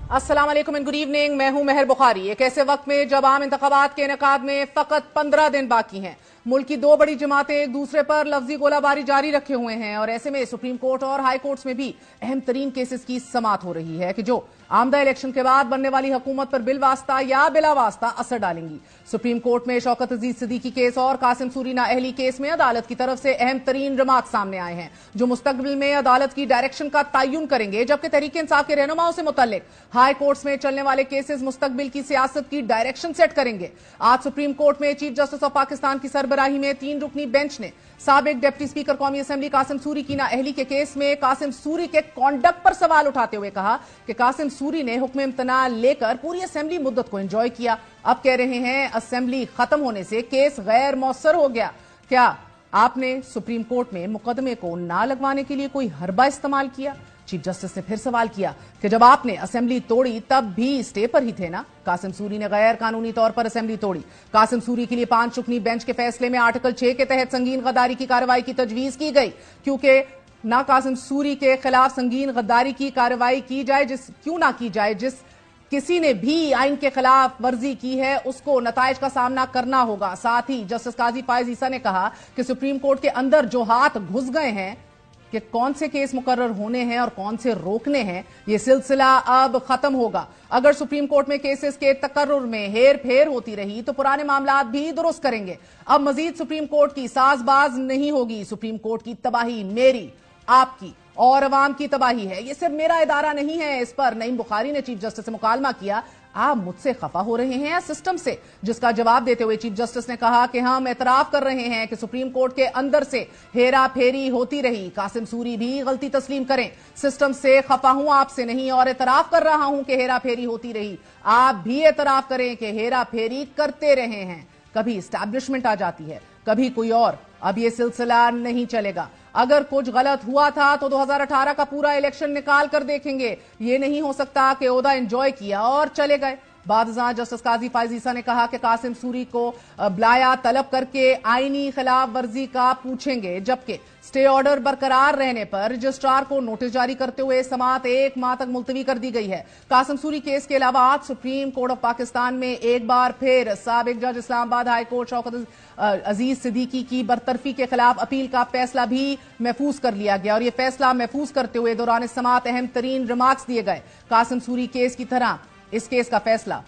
अस्सलाम वालेकुम and good evening. मैं हूं मेहर बुखारी। एक ऐसे वक्त में जब आम इंतखाबात के इनेकाद में फकत 15 दिन बाकी हैं, मुल्क की दो बड़ी जमातें एक दूसरे पर लफ्जी गोलाबारी जारी रखे हुए हैं और ऐसे में सुप्रीम कोर्ट और हाई कोर्ट्स में भी अहम तरीन केसेस की समाअत हो रही है कि जो आमदा इलेक्शन के बाद बनने वाली हुकूमत पर बिल वास्ता या बिला वास्ता असर डालेंगी। सुप्रीम कोर्ट में शौकत अजीज सिद्दीकी केस और कासिम सूरी नाअहली केस में अदालत की तरफ से अहम तरीन रिमार्क सामने आए हैं जो मुस्तकबिल में अदालत की डायरेक्शन का तयन करेंगे, जबकि तहरीक इंसाफ के रहनुमाओं से मुतल्लिक हाई कोर्ट्स में चलने वाले केसेस मुस्तकबिल की सियासत की डायरेक्शन सेट करेंगे। आज सुप्रीम कोर्ट में चीफ जस्टिस ऑफ पाकिस्तान की सरबराही में 3 रुकनी बेंच ने साबिक डिप्टी स्पीकर कौमी असेंबली कासिम सूरी की नाअहली के केस में कासिम सूरी के कॉन्डक्ट पर सवाल उठाते हुए कहा कि कासिम सूरी ने हुक्म इम्तना लेकर पूरी असेंबली मुद्दत को एंजॉय किया। अब कह रहे हैं असेंबली खत्म होने से केस गैर मौसर हो गया। क्या आपने सुप्रीम कोर्ट में मुकदमे को ना लगवाने के लिए कोई हरबा इस्तेमाल किया? चीफ जस्टिस ने फिर सवाल किया कि जब आपने असेंबली तोड़ी तब भी स्टे पर ही थे ना? कासिम सूरी ने गैर कानूनी तौर पर असेंबली तोड़ी। कासिम सूरी के लिए 5 रुकनी बेंच के फैसले में आर्टिकल 6 के तहत संगीन गद्दारी की कार्रवाई की तजवीज की गई, क्योंकि ना कासिम सूरी के खिलाफ संगीन गद्दारी की कार्रवाई की जाए, जिस किसी ने भी आइन के खिलाफ वर्जी की है उसको नताइज का सामना करना होगा। साथ ही जस्टिस काजी फायज ईसा ने कहा कि सुप्रीम कोर्ट के अंदर जो हाथ घुस गए हैं कि कौन से केस मुकर्रर होने हैं और कौन से रोकने हैं, ये सिलसिला अब खत्म होगा। अगर सुप्रीम कोर्ट में केसेस के तकर्रुर में हेर फेर होती रही तो पुराने मामलात भी दुरुस्त करेंगे। अब मजीद सुप्रीम कोर्ट की साजबाज नहीं होगी। सुप्रीम कोर्ट की तबाही मेरी, आपकी और अवाम की तबाही है। ये सिर्फ मेरा इदारा नहीं है। इस पर नईम बुखारी ने चीफ जस्टिस से मुकालमा किया। आप मुझसे खफा हो रहे हैं या सिस्टम से? जिसका जवाब देते हुए चीफ जस्टिस ने कहा कि हम एतराफ कर रहे हैं कि सुप्रीम कोर्ट के अंदर से हेरा फेरी होती रही। कासिम सूरी भी गलती तस्लीम करें। सिस्टम से खफा हूं, आपसे नहीं, और एतराफ कर रहा हूं कि हेरा फेरी होती रही। आप भी एतराफ करें कि हेरा फेरी करते रहे हैं। कभी एस्टैब्लिशमेंट आ जाती है, कभी कोई और। अब ये सिलसिला नहीं चलेगा। अगर कुछ गलत हुआ था तो 2018 का पूरा इलेक्शन निकाल कर देखेंगे। ये नहीं हो सकता कि ओहदा एंजॉय किया और चले गए। बादशाह जस्टिस काजी फायज ईसा ने कहा कि कासिम सूरी को बुलाया तलब करके आईनी खिलाफ वर्जी का पूछेंगे, जबकि स्टे ऑर्डर बरकरार रहने पर रजिस्ट्रार को नोटिस जारी करते हुए समाअत 1 माह तक मुलतवी कर दी गई है। कासिम सूरी केस के अलावा आज सुप्रीम कोर्ट ऑफ पाकिस्तान में एक बार फिर साबिक जज इस्लामाबाद हाई कोर्ट शौकत अजीज सिद्दीकी की बरतरफी के खिलाफ अपील का फैसला भी महफूज कर लिया गया और यह फैसला महफूज करते हुए दौरान समाअत अहम तरीन रिमार्क्स दिए गए। कासिम सूरी केस की तरह इस केस का फैसला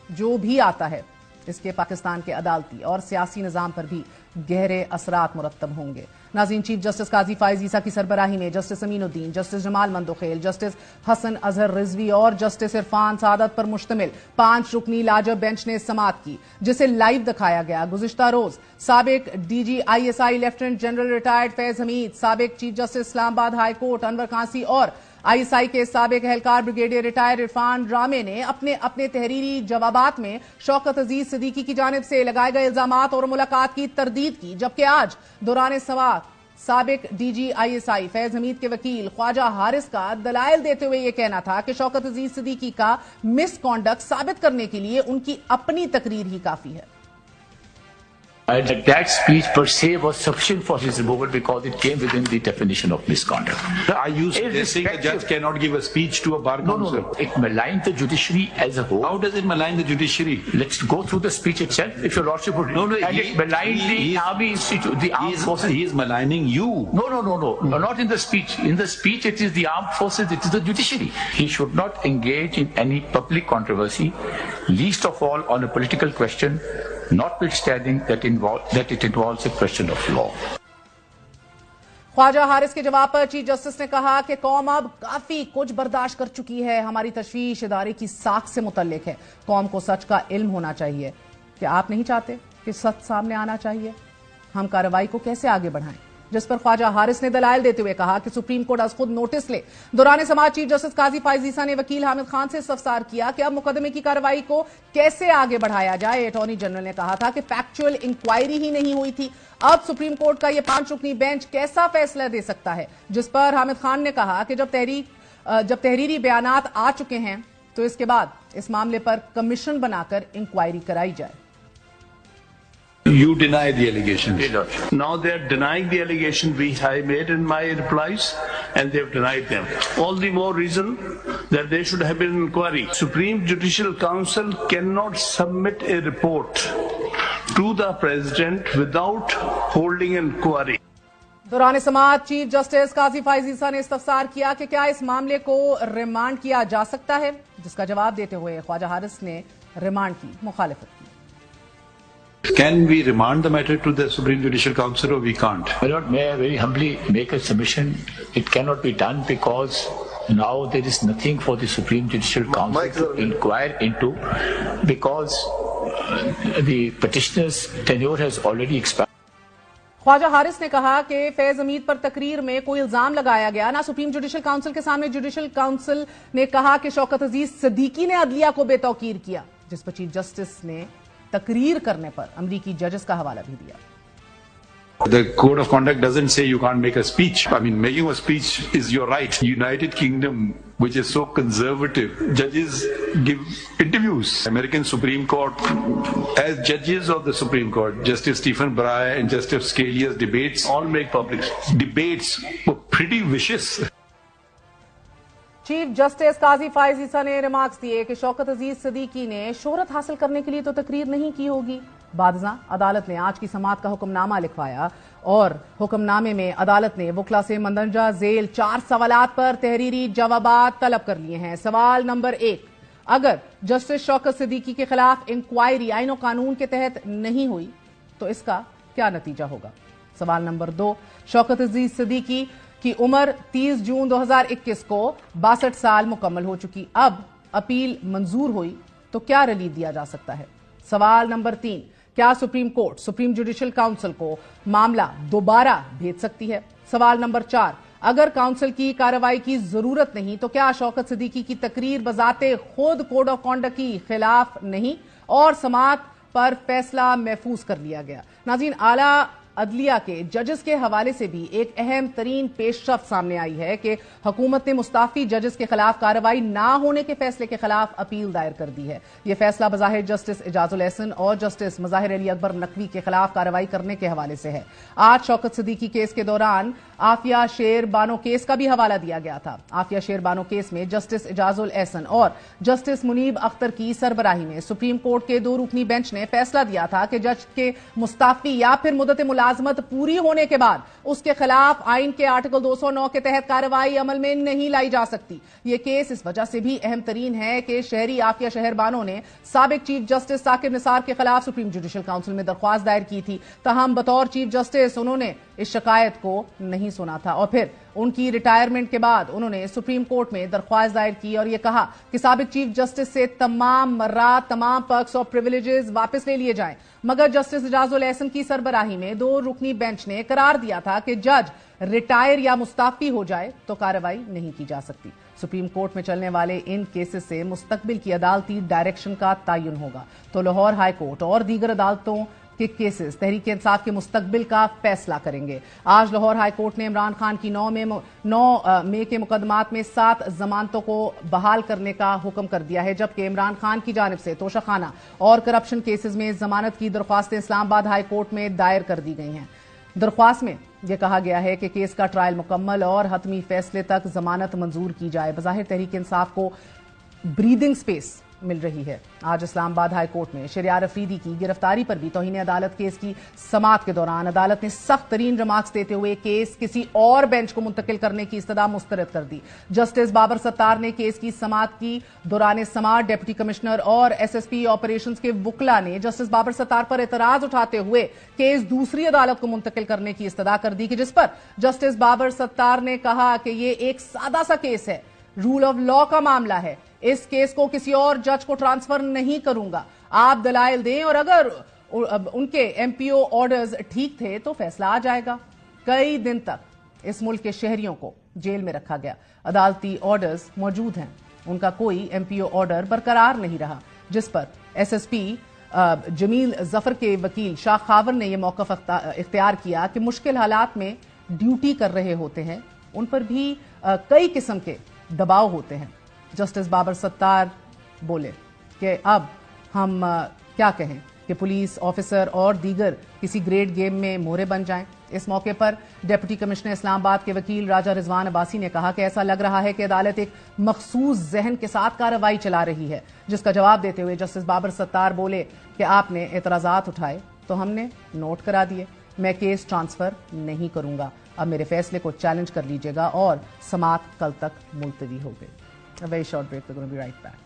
जो भी आता है इसके पाकिस्तान के अदालती और सियासी निजाम पर भी गहरे असरात मुरत्तब होंगे। नाज़रीन, चीफ जस्टिस काजी फायज ईसा की सरबराही में justice Aminuddin, justice Jamal Mandokhel, justice Hasan Azhar Rizvi और जस्टिस इरफान सादत पर मुश्तमिल 5 रुकनी लाजब बेंच ने समाअत की, जिसे लाइव दिखाया गया। गुज़िश्ता रोज साबिक DG ISI lieutenant general retired Faiz Hameed, साबिक chief justice Islamabad high court Anwar Kansi और ISI के साबिक एहलकार ब्रिगेडियर रिटायर्ड इरफान रामे ने अपने अपने तहरीरी जवाबात में शौकत अजीज सिद्दीकी की जानिब से लगाए गए इल्जामात और मुलाकात की तरदीद की, जबकि आज दौरान समाअत साबिक DG ISI फैज हमीद के वकील ख्वाजा हारिस का दलाइल देते हुए यह कहना था कि शौकत अजीज सिद्दीकी का मिसकॉन्डक्ट साबित करने के लिए उनकी अपनी तकरीर ही काफी है। That speech per se was sufficient for his removal because it came within the definition of misconduct. Are you suggesting a judge cannot give a speech to a bar counsel? No. It maligns the judiciary as a whole. How does it malign the judiciary? Let's go through the speech itself. If your lordship would No. And it maligns the army institute, the armed forces. He is maligning you. No. Not in the speech. In the speech, it is the armed forces. It is the judiciary. He should not engage in any public controversy, least of all on a political question, notwithstanding that it involves a question of law. Khwaja Haris के जवाब पर chief justice ने कहा कि कौम अब काफी कुछ बर्दाश्त कर चुकी है। हमारी तशवीश इदारे की साख से मुतल्लिक है। कौम को सच का इल्म होना चाहिए। कि आप नहीं चाहते कि सच सामने आना चाहिए? हम कार्रवाई को कैसे आगे बढ़ाएं? जिस पर ख्वाजा हारिस ने दलाइल देते हुए कहा कि सुप्रीम कोर्ट आज खुद नोटिस ले। दौरान समाअत चीफ जस्टिस काजी फायज ईसा ने वकील हामिद खान से इस्तफसार किया कि अब मुकदमे की कार्रवाई को कैसे आगे बढ़ाया जाए। अटॉर्नी जनरल ने कहा था कि फैक्चुअल इंक्वायरी ही नहीं हुई थी। अब सुप्रीम कोर्ट का यह 5 रुकनी बेंच कैसा फैसला दे सकता है? जिस पर हामिद खान ने कहा कि जब तहरीरी बयानात आ चुके हैं तो इसके बाद इस मामले पर कमीशन बनाकर इंक्वायरी कराई जाए। You deny the allegation. Now they are denying the allegation we have made in my replies, and they have denied them. All the more reason that there should have been an inquiry. Supreme Judicial Council cannot submit a report to the President without holding an inquiry. दौरान समाअत chief justice Qazi Faez Isa ने इस्तफसार किया कि क्या इस मामले को remand किया जा सकता है, जिसका जवाब देते हुए ख्वाजा हारिस ने रिमांड की मुखालिफत की। Can we remand the matter to the Supreme Judicial Council or we can't? My Lord, may I very humbly make a submission? It cannot be done because now there is nothing for the Supreme Judicial Council to inquire into, because the petitioner's tenure has already expired. Khwaja Haris ने कहा कि फैज हमीद पर तकरीर में कोई इल्जाम लगाया गया ना सुप्रीम जुडिशल काउंसिल के सामने। जुडिशल काउंसिल ने कहा कि शौकत अजीज सिद्दीकी ने अदलिया को बेतौकीर किया, जिस पर चीफ जस्टिस ने तकरीर करने पर अमरीकी जजेस का हवाला भी दिया। The code of conduct doesn't say you can't make a speech. I mean, making a speech is your right. United Kingdom, which is so conservative, judges give interviews. American Supreme Court, as judges of the Supreme Court, Justice Stephen Breyer and Justice Scalia's debates, All make public. debates were pretty vicious. Chief justice Qazi Faez Isa ने remarks दिए कि शौकत अजीज सिद्दीकी ने शोहरत हासिल करने के लिए तो तकरीर नहीं की होगी। बादशाह अदालत ने आज की समाअत का हुक्मनामा लिखवाया और हुक्मनामे में अदालत ने वकला से मंदरजा झेल 4 सवालात पर तहरीरी जवाबात तलब कर लिए हैं। सवाल नंबर 1, अगर जस्टिस शौकत सिद्दीकी के खिलाफ इंक्वायरी आईन और कानून के तहत नहीं हुई तो इसका क्या नतीजा होगा। सवाल नंबर 2, शौकत अजीज सिद्दीकी की उम्र 30 जून 2021 को 62 साल मुकम्मल हो चुकी, अब अपील मंजूर हुई तो क्या रिलीफ दिया जा सकता है। सवाल नंबर 3, क्या supreme court supreme judicial council को मामला दोबारा भेज सकती है। सवाल नंबर 4, अगर काउंसिल की कार्रवाई की जरूरत नहीं तो क्या शौकत सिद्दीकी की तकरीर बजाते खुद कोड ऑफ कॉन्डक्ट की खिलाफ नहीं और समाअत पर फैसला महफूज कर लिया गया। नाज़रीन, आला अदलिया के जजेस के हवाले से भी एक अहम तरीन पेशरफ्त सामने आई है कि हुकूमत ने मुस्ताफी जजेस के खिलाफ कार्रवाई ना होने के फैसले के खिलाफ अपील दायर कर दी है। यह फैसला बज़ाहिर जस्टिस एजाजुल एहसन और जस्टिस मज़ाहिर अली अकबर नकवी के खिलाफ कार्रवाई करने के हवाले से है। आज शौकत सिद्दीकी केस के दौरान आफिया शेर बानो केस का भी हवाला दिया गया था। आफिया शेर बानो केस में जस्टिस एजाजुल एहसन और जस्टिस मुनीब अख्तर की सरबराही में सुप्रीम कोर्ट के 2 रुकनी बेंच ने फैसला दिया था कि जज के मुस्ताफी या फिर मुद्दत मुलाजमत पूरी होने के बाद उसके खिलाफ आइन के आर्टिकल 209 के तहत कार्रवाई अमल में नहीं लाई जा सकती। यह केस इस वजह से भी अहम तरीन है कि शहरी आफिया शहर बानो ने साबिक चीफ जस्टिस साकिब निसार के खिलाफ सुप्रीम जुडिशल काउंसिल में दरख्वास्त दायर की थी। तहम बतौर चीफ जस्टिस उन्होंने इस शिकायत को नहीं सुना था और फिर उनकी रिटायरमेंट के बाद उन्होंने सुप्रीम कोर्ट में दरख्वास्त दायर की और यह कहा कि साबिक चीफ जस्टिस से तमाम मर्रात तमाम पर्क्स और प्रिविलेजेस वापस ले लिए जाएं। मगर जस्टिस एजाजुल एहसन की सरबराही में 2 रुकनी बेंच ने करार दिया था कि जज रिटायर या मुस्ताफी हो जाए तो कार्रवाई नहीं की जा सकती। सुप्रीम कोर्ट में चलने वाले इन केसेस से मुस्तकबिल की अदालती डायरेक्शन का तयन होगा तो लाहौर हाई कोर्ट और दीगर अदालतों के केसेस तहरीक इंसाफ के मुस्तकबिल का फैसला करेंगे। आज लाहौर हाई कोर्ट ने इमरान खान की 9 मई के मुकदमात में 7 जमानतों को बहाल करने का हुक्म कर दिया है, जबकि इमरान खान की जानिब से तोशाखाना और करप्शन केसेस में जमानत की दरख्वास्तें इस्लामाबाद हाई कोर्ट में दायर कर दी गई हैं। दरख्वास्त में यह कहा गया है कि केस का ट्रायल मुकम्मल और हतमी फैसले तक जमानत मंजूर की जाए। बज़ाहिर तहरीक इंसाफ को ब्रीदिंग स्पेस मिल रही है। आज इस्लामाबाद हाई कोर्ट में शरियार अफरीदी की गिरफ्तारी पर भी तौहीन अदालत केस की समाअत के दौरान अदालत ने सख्त तरीन रिमार्क्स देते हुए केस किसी और बेंच को मुंतकिल करने की इस्तदा मुस्तरद कर दी। जस्टिस बाबर सत्तार ने केस की समाअत की दौरान समाअत डिप्टी कमिश्नर और एसएसपी ऑपरेशंस के वकला ने जस्टिस बाबर सत्तार पर एतराज उठाते हुए केस दूसरी अदालत को मुंतकिल करने की इस्तदा कर दी, जिस पर जस्टिस बाबर सत्तार ने कहा कि यह एक सादा सा केस है, रूल ऑफ लॉ का मामला है, इस केस को किसी और जज को ट्रांसफर नहीं करूंगा, आप दलाइल दें और अगर उनके एमपीओ ऑर्डर्स ठीक थे तो फैसला आ जाएगा। कई दिन तक इस मुल्क के शहरियों को जेल में रखा गया, अदालती ऑर्डर्स मौजूद हैं, उनका कोई एमपीओ ऑर्डर बरकरार नहीं रहा, जिस पर एसएसपी जमील जफर के वकील शाह खावर ने यह मौक़िफ़ इख्तियार किया कि मुश्किल हालात में ड्यूटी कर रहे होते हैं, उन पर भी कई किस्म के दबाव होते हैं। जस्टिस बाबर सत्तार बोले कि अब हम क्या कहें, کہ پولیس آفیسر اور دیگر کسی گریڈ گیم میں مورے بن جائیں۔ اس موقع پر ڈپٹی کمشنر اسلام آباد کے وکیل راجہ رضوان عباسی نے کہا کہ ایسا لگ رہا ہے کہ عدالت ایک مخصوص ذہن کے ساتھ کارروائی چلا رہی ہے، جس کا جواب دیتے ہوئے جسٹس بابر ستار بولے کہ آپ نے اعتراضات اٹھائے تو ہم نے نوٹ کرا دیے، میں کیس ٹرانسفر نہیں کروں گا، اب میرے فیصلے کو چیلنج کر لیجیے گا، اور سماعت کل تک ملتوی ہو گئی۔ A very short break, we're going to be right back.